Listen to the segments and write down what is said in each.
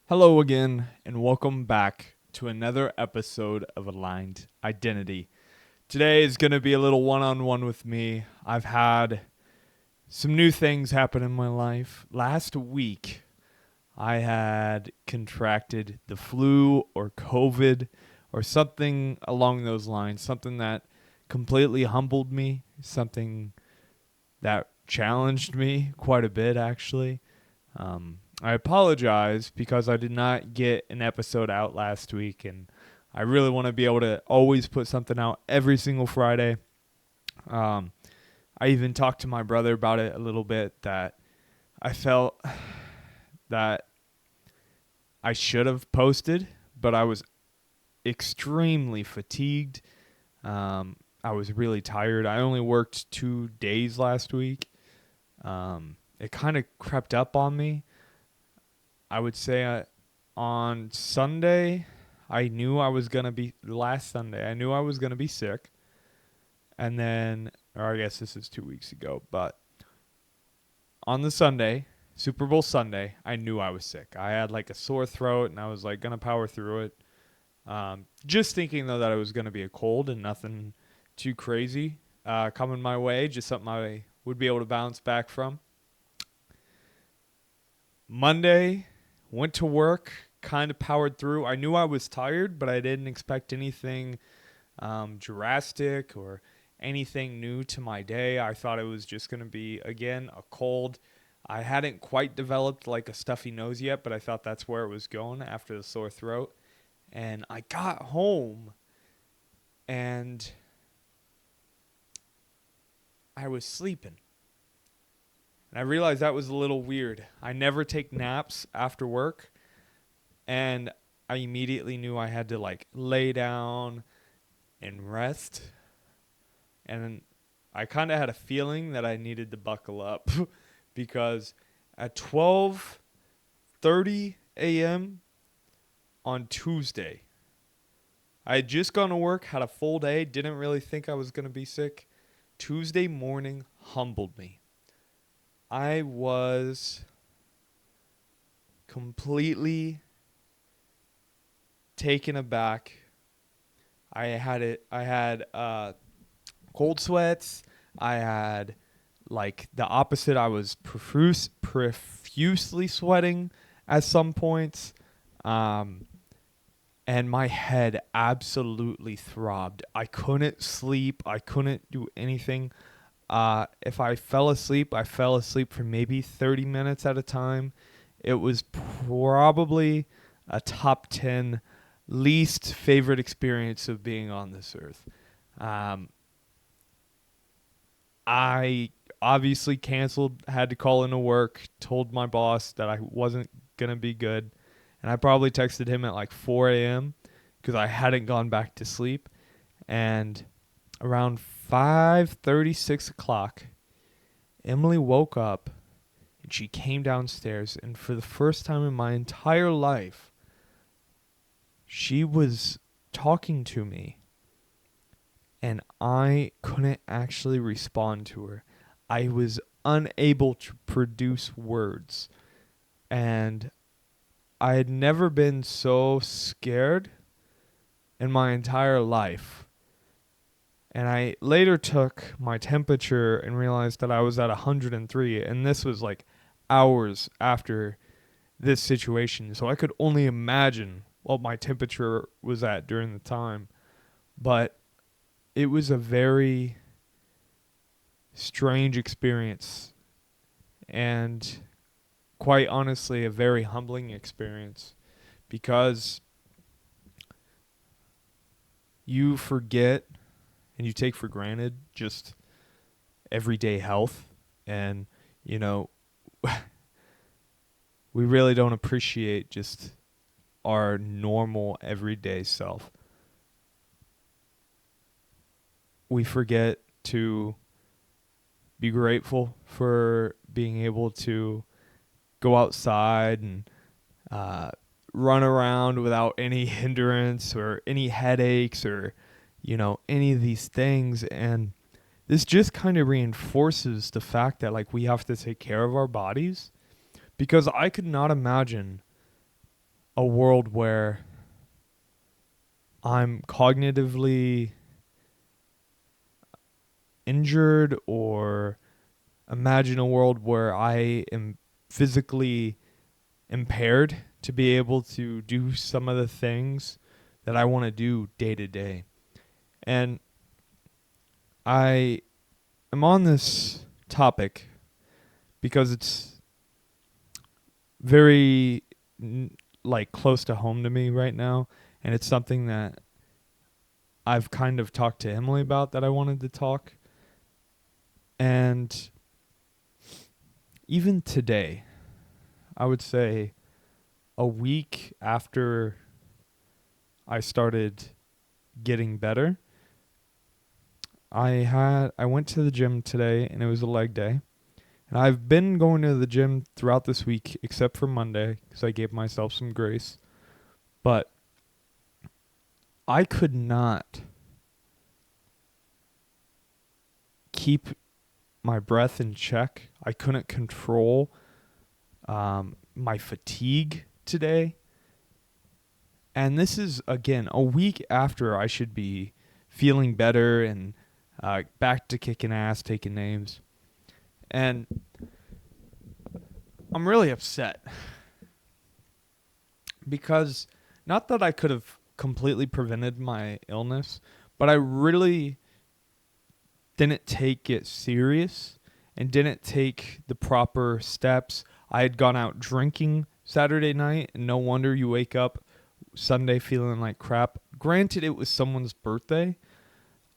Hello again, and welcome back to another episode of Aligned Identity. Today is going to be a little one-on-one with me. I've had some new things happen in my life. Last week, I had contracted the flu or COVID or something along those lines, something that completely humbled me, something that challenged me quite a bit, actually. I apologize because I did not get an episode out last week, and I really want to be able to always put something out every single Friday. Um, I even talked to my brother about it a little bit, that I felt that I should have posted, but I was extremely fatigued. I was really tired. I only worked 2 days last week. It kind of crept up on me. I would say on Sunday, last Sunday, I knew I was going to be sick. And then, or I guess this is 2 weeks ago, but on the Sunday, Super Bowl Sunday, I knew I was sick. I had like a sore throat and I was like going to power through it. Just thinking though that it was going to be a cold and nothing too crazy coming my way, just something I would be able to bounce back from. Monday, went to work, kind of powered through. I knew I was tired, but I didn't expect anything drastic or anything new to my day. I thought it was just going to be, again, a cold. I hadn't quite developed like a stuffy nose yet, but I thought that's where it was going after the sore throat. And I got home and I was sleeping. And I realized that was a little weird. I never take naps after work. And I immediately knew I had to like lay down and rest. And I kind of had a feeling that I needed to buckle up because at 12:30 a.m. on Tuesday, I had just gone to work, had a full day, didn't really think I was going to be sick. Tuesday morning humbled me. I was completely taken aback. I had cold sweats. I had like the opposite. I was profusely sweating at some points. And my head absolutely throbbed. I couldn't sleep. I couldn't do anything. If I fell asleep for maybe 30 minutes at a time. It was probably a top 10 least favorite experience of being on this earth. I obviously canceled, had to call into work, told my boss that I wasn't going to be good. And I probably texted him at like 4 a.m. because I hadn't gone back to sleep. And around 5:30, 6 o'clock, Emily woke up and she came downstairs. And for the first time in my entire life, she was talking to me. And I couldn't actually respond to her. I was unable to produce words. And I had never been so scared in my entire life. And I later took my temperature and realized that I was at 103. And this was like hours after this situation. So I could only imagine what my temperature was at during the time. But it was a very strange experience. And quite honestly, a very humbling experience. Because you forget and you take for granted just everyday health. And, you know, we really don't appreciate just our normal everyday self. We forget to be grateful for being able to go outside and run around without any hindrance or any headaches or, you know, any of these things. And this just kind of reinforces the fact that like we have to take care of our bodies, because I could not imagine a world where I'm cognitively injured, or imagine a world where I am physically impaired to be able to do some of the things that I want to do day to day. And I am on this topic because it's very close to home to me right now, and it's something that I've kind of talked to Emily about that I wanted to talk. And even today, I would say a week after I started getting better, I went to the gym today, and it was a leg day. And I've been going to the gym throughout this week except for Monday because I gave myself some grace. But I could not keep my breath in check. I couldn't control my fatigue today. And this is, again, a week after I should be feeling better and back to kicking ass, taking names. And I'm really upset because not that I could have completely prevented my illness, but I really didn't take it serious and didn't take the proper steps. I had gone out drinking Saturday night, and no wonder you wake up Sunday feeling like crap. Granted, it was someone's birthday.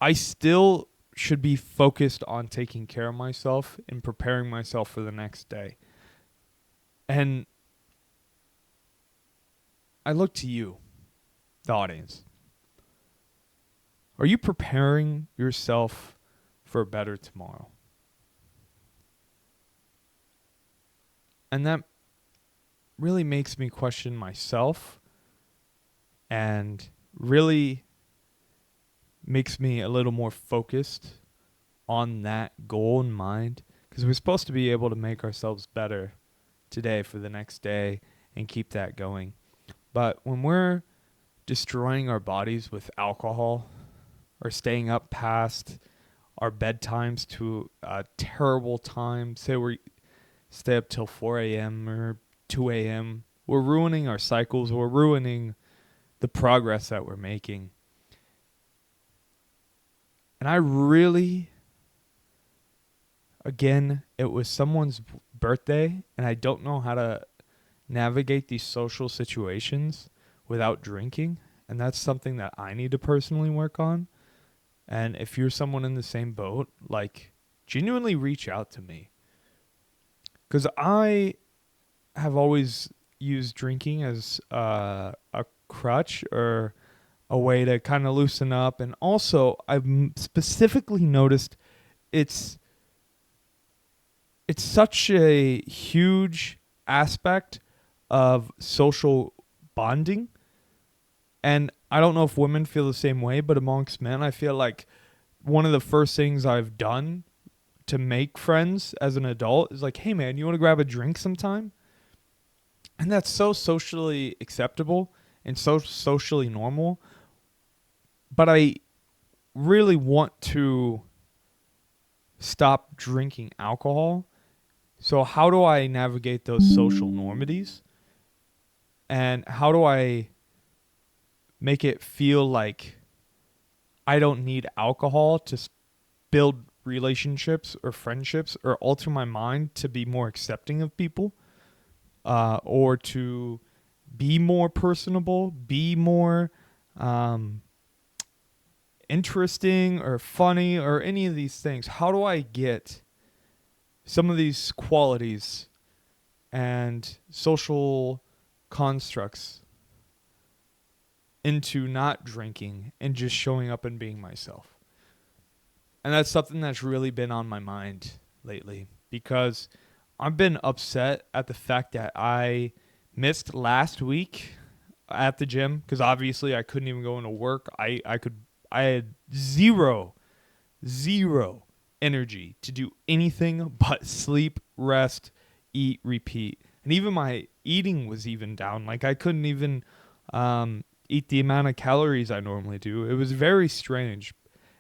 I still should be focused on taking care of myself and preparing myself for the next day. And I look to you, the audience. Are you preparing yourself for a better tomorrow? And that really makes me question myself, and really makes me a little more focused on that goal in mind, because we're supposed to be able to make ourselves better today for the next day and keep that going. But when we're destroying our bodies with alcohol, or staying up past our bedtimes to a terrible time, say we stay up till 4 a.m. or 2 a.m., we're ruining our cycles, we're ruining the progress that we're making. And I really, again, it was someone's birthday, and I don't know how to navigate these social situations without drinking. And that's something that I need to personally work on. And if you're someone in the same boat, genuinely reach out to me. Because I have always used drinking as a crutch or a way to kind of loosen up. And also, I've specifically noticed it's such a huge aspect of social bonding. And I don't know if women feel the same way, but amongst men, I feel like one of the first things I've done to make friends as an adult is like, hey man, you want to grab a drink sometime? And that's so socially acceptable and so socially normal. But I really want to stop drinking alcohol. So how do I navigate those social normities? And how do I make it feel like I don't need alcohol to build relationships or friendships, or alter my mind to be more accepting of people, or to be more personable, be more interesting or funny, or any of these things? How do I get some of these qualities and social constructs into not drinking and just showing up and being myself? And that's something that's really been on my mind lately, because I've been upset at the fact that I missed last week at the gym, because obviously I couldn't even go into work. I had zero energy to do anything but sleep, rest, eat, repeat. And even my eating was even down. Like I couldn't even eat the amount of calories I normally do. It was very strange.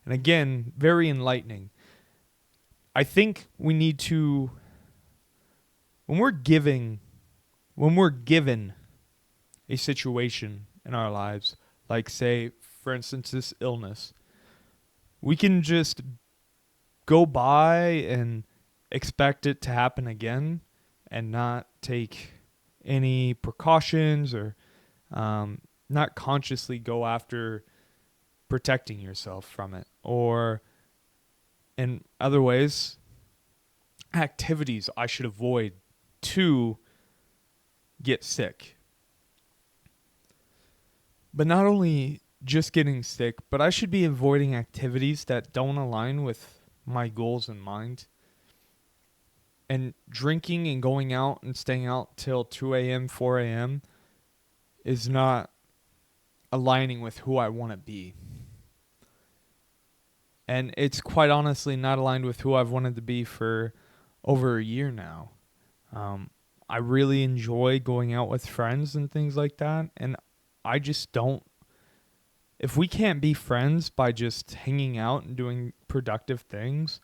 And again, very enlightening. I think we need to, when we're given a situation in our lives, like say, for instance, this illness, we can just go by and expect it to happen again and not take any precautions or not consciously go after protecting yourself from it. Or in other ways, activities I should avoid to get sick. But not only just getting sick, but I should be avoiding activities that don't align with my goals in mind. And drinking and going out and staying out till 2 a.m., 4 a.m. is not aligning with who I want to be. And it's quite honestly not aligned with who I've wanted to be for over a year now. I really enjoy going out with friends and things like that. And I just don't. If we can't be friends by just hanging out and doing productive things,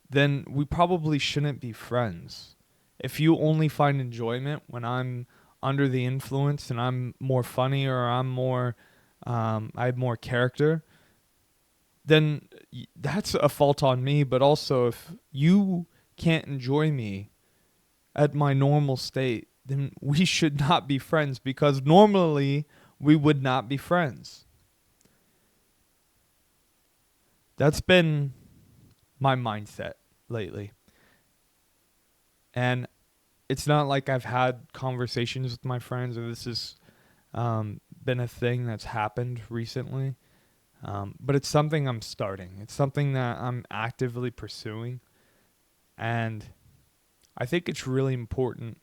then we probably shouldn't be friends. If you only find enjoyment when I'm under the influence and I'm more funny or I'm more, I have more character, then that's a fault on me. But also, if you can't enjoy me at my normal state, then we should not be friends, because normally we would not be friends. That's been my mindset lately. And it's not like I've had conversations with my friends or this has been a thing that's happened recently. But it's something I'm starting. It's something that I'm actively pursuing. And I think it's really important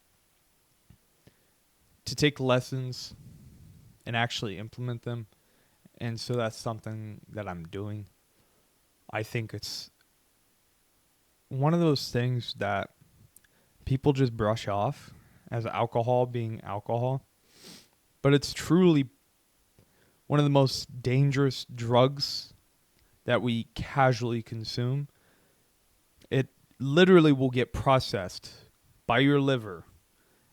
to take lessons and actually implement them. And so that's something that I'm doing. I think it's one of those things that people just brush off as alcohol being alcohol. But it's truly one of the most dangerous drugs that we casually consume. It literally will get processed by your liver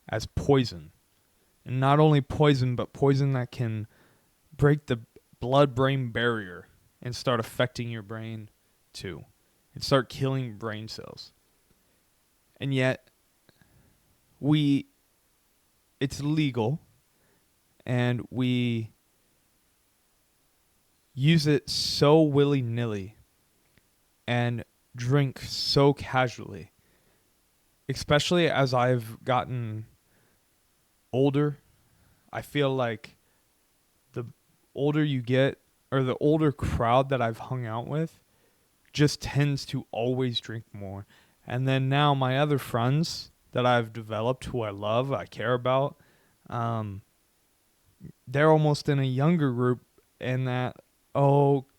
as poison. And not only poison, but poison that can break the blood-brain barrier and start affecting your brain too. And start killing brain cells. And yet, it's legal, and we use it so willy-nilly and drink so casually. Especially as I've gotten older, I feel like the older you get, or the older crowd that I've hung out with, just tends to always drink more. And then now my other friends that I've developed, who I love, I care about, they're almost in a younger group, and that,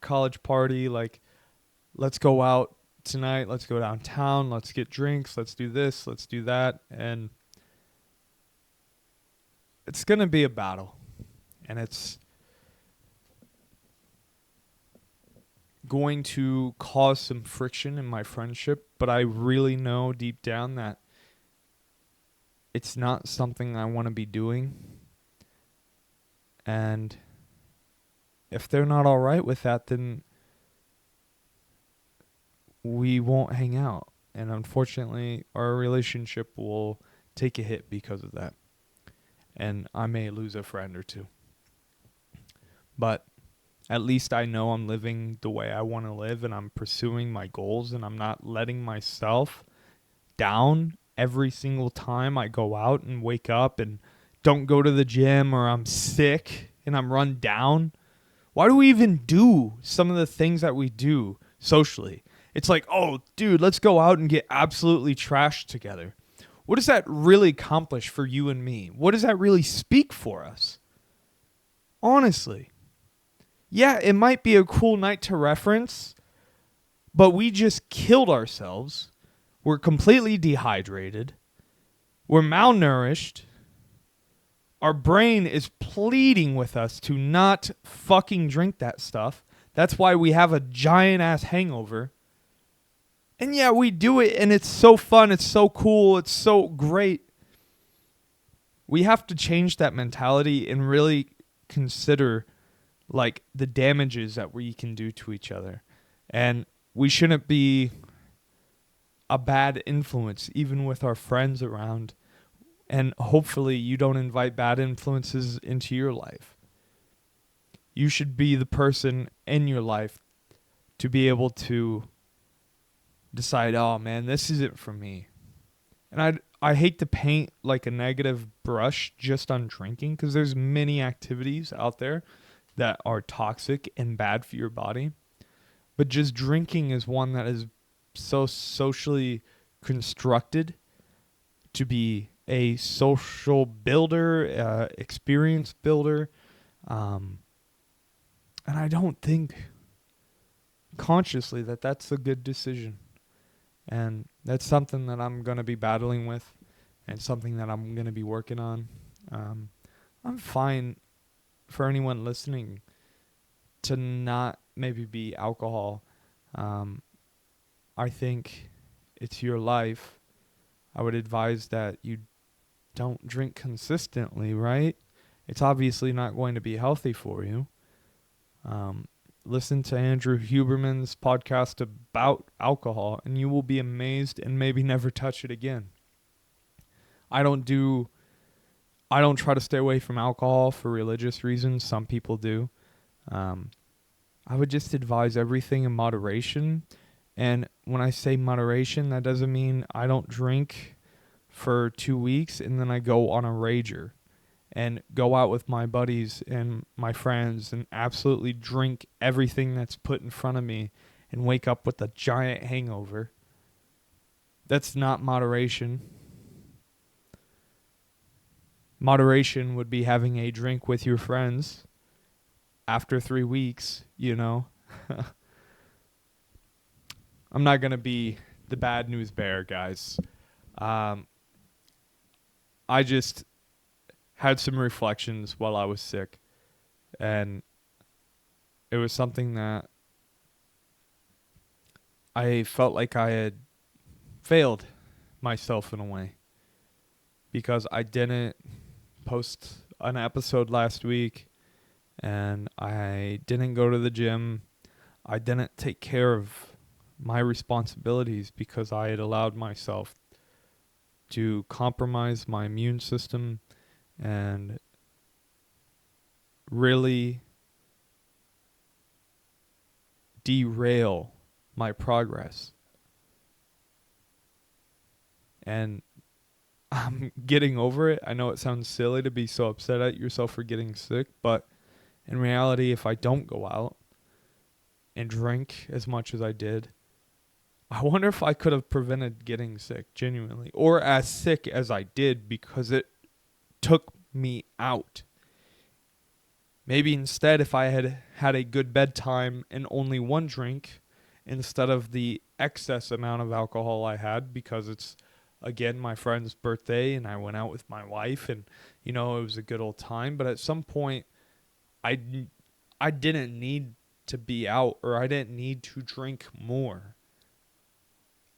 college party, like, let's go out tonight, let's go downtown, let's get drinks, let's do this, let's do that. And it's going to be a battle. And it's going to cause some friction in my friendship, but I really know deep down that it's not something I want to be doing. And if they're not all right with that, then we won't hang out. And unfortunately, our relationship will take a hit because of that. And I may lose a friend or two. But at least I know I'm living the way I want to live, and I'm pursuing my goals, and I'm not letting myself down every single time I go out and wake up and don't go to the gym, or I'm sick and I'm run down. Why do we even do some of the things that we do socially? It's like, oh, dude, let's go out and get absolutely trashed together. What does that really accomplish for you and me? What does that really speak for us? Honestly. Yeah, it might be a cool night to reference, but we just killed ourselves. We're completely dehydrated. We're malnourished. Our brain is pleading with us to not fucking drink that stuff. That's why we have a giant ass hangover. And yeah, we do it and it's so fun. It's so cool. It's so great. We have to change that mentality and really consider like the damages that we can do to each other. And we shouldn't be a bad influence even with our friends around. And hopefully you don't invite bad influences into your life. You should be the person in your life to be able to decide, oh man, this isn't for me. And I hate to paint like a negative brush just on drinking, because there's many activities out there that are toxic and bad for your body. But just drinking is one that is so socially constructed to be a social builder, experience builder. And I don't think consciously that that's a good decision. And that's something that I'm going to be battling with and something that I'm going to be working on. I'm fine for anyone listening to not maybe be alcohol. I think it's your life. I would advise that you don't drink consistently, right? It's obviously not going to be healthy for you. Listen to Andrew Huberman's podcast about alcohol, and you will be amazed and maybe never touch it again. I don't try to stay away from alcohol for religious reasons. Some people do. I would just advise everything in moderation. And when I say moderation, that doesn't mean I don't drink for 2 weeks and then I go on a rager and go out with my buddies and my friends and absolutely drink everything that's put in front of me and wake up with a giant hangover. That's not moderation. Moderation would be having a drink with your friends after 3 weeks, you know. I'm not going to be the bad news bearer, guys. I just had some reflections while I was sick, and it was something that I felt like I had failed myself in a way, because I didn't post an episode last week, and I didn't go to the gym. I didn't take care of my responsibilities because I had allowed myself to compromise my immune system and really derail my progress. And I'm getting over it. I know it sounds silly to be so upset at yourself for getting sick, but in reality, if I don't go out and drink as much as I did, I wonder if I could have prevented getting sick, genuinely, or as sick as I did, because it took me out. Maybe instead, if I had had a good bedtime and only one drink instead of the excess amount of alcohol I had, because it's, again, my friend's birthday and I went out with my wife and, you know, it was a good old time. But at some point, I didn't need to be out, or I didn't need to drink more.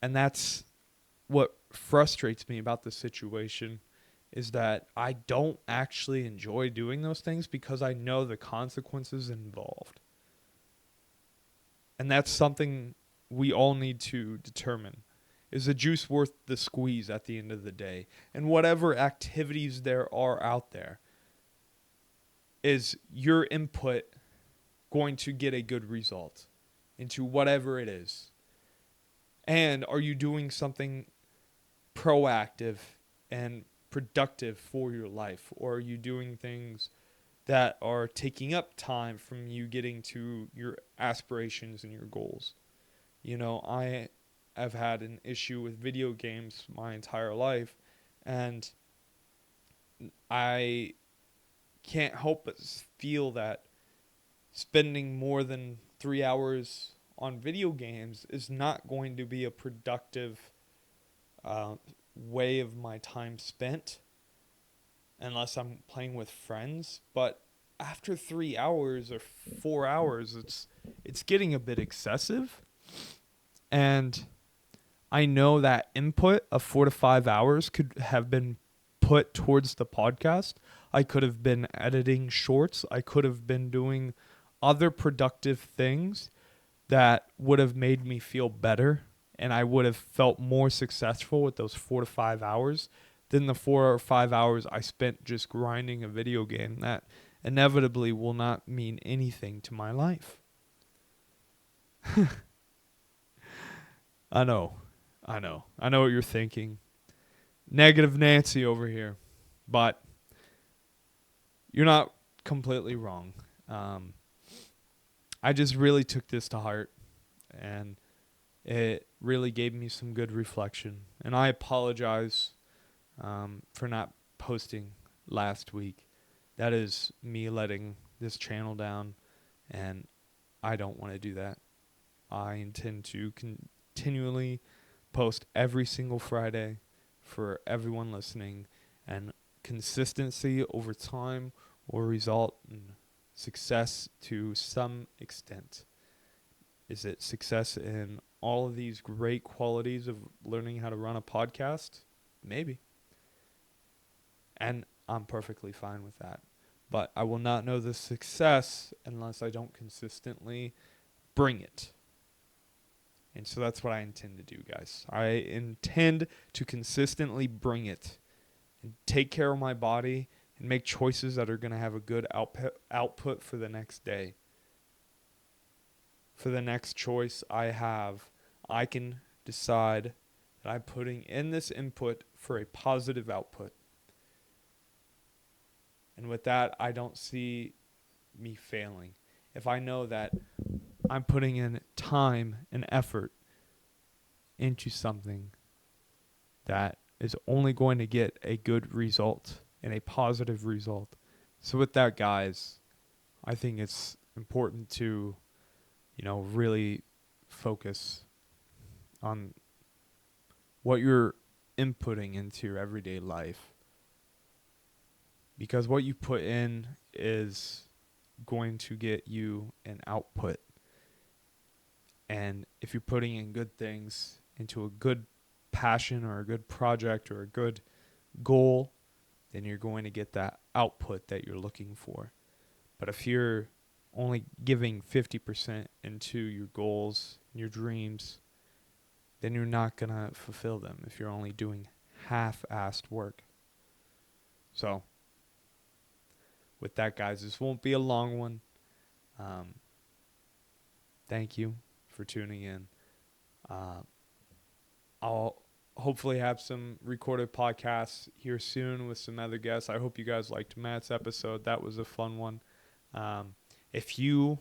And that's what frustrates me about the situation, is that I don't actually enjoy doing those things because I know the consequences involved. And that's something we all need to determine. Is the juice worth the squeeze at the end of the day? And whatever activities there are out there, is your input going to get a good result into whatever it is? And are you doing something proactive and productive for your life? Or are you doing things that are taking up time from you getting to your aspirations and your goals? You know, I have had an issue with video games my entire life, and I can't help but feel that spending more than 3 hours on video games is not going to be a productive way of my time spent unless I'm playing with friends. But after 3 hours or 4 hours, it's getting a bit excessive. And I know that input of 4 to 5 hours could have been put towards the podcast. I could have been editing shorts. I could have been doing other productive things that would have made me feel better, and I would have felt more successful with those 4 to 5 hours than the 4 or 5 hours I spent just grinding a video game that inevitably will not mean anything to my life. I know what you're thinking. Negative Nancy over here. But you're not completely wrong. I just really took this to heart, and it really gave me some good reflection. And I apologize for not posting last week. That is me letting this channel down, and I don't want to do that. I intend to continually post every single Friday for everyone listening, and consistency over time will result in success to some extent. Is it success in all of these great qualities of learning how to run a podcast? Maybe. And I'm perfectly fine with that. But I will not know the success unless I don't consistently bring it. And so that's what I intend to do, guys. I intend to consistently bring it and take care of my body and make choices that are going to have a good output for the next day. For the next choice I have, I can decide that I'm putting in this input for a positive output. And with that, I don't see me failing. If I know that I'm putting in time and effort into something that is only going to get a good result and a positive result. So with that, guys, I think it's important to, really focus on what you're inputting into your everyday life. Because what you put in is going to get you an output. And if you're putting in good things into a good passion or a good project or a good goal, then you're going to get that output that you're looking for. But if you're only giving 50% into your goals and your dreams, then you're not going to fulfill them if you're only doing half-assed work. So, with that, guys, this won't be a long one. Thank you for tuning in. I'll hopefully have some recorded podcasts here soon with some other guests. I hope you guys liked Matt's episode. That was a fun one. If you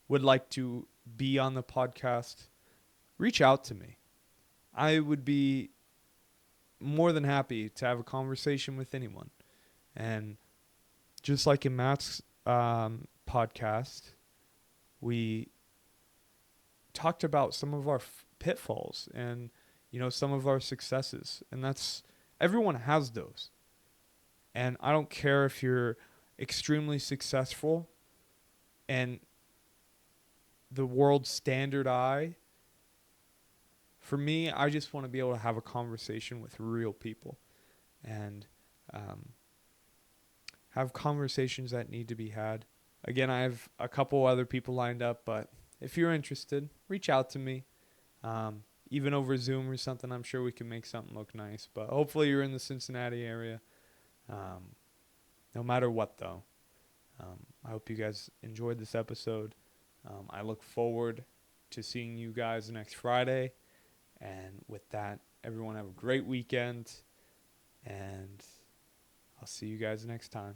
would like to be on the podcast, reach out to me. I would be more than happy to have a conversation with anyone. And just like in Matt's podcast, we talked about some of our pitfalls and, some of our successes. And everyone has those. And I don't care if you're extremely successful and the world's standard eye. For me, I just want to be able to have a conversation with real people and have conversations that need to be had. Again, I have a couple other people lined up, but if you're interested, reach out to me. Even over Zoom or something, I'm sure we can make something look nice. But hopefully you're in the Cincinnati area. No matter what, though, I hope you guys enjoyed this episode. I look forward to seeing you guys next Friday. And with that, everyone have a great weekend. And I'll see you guys next time.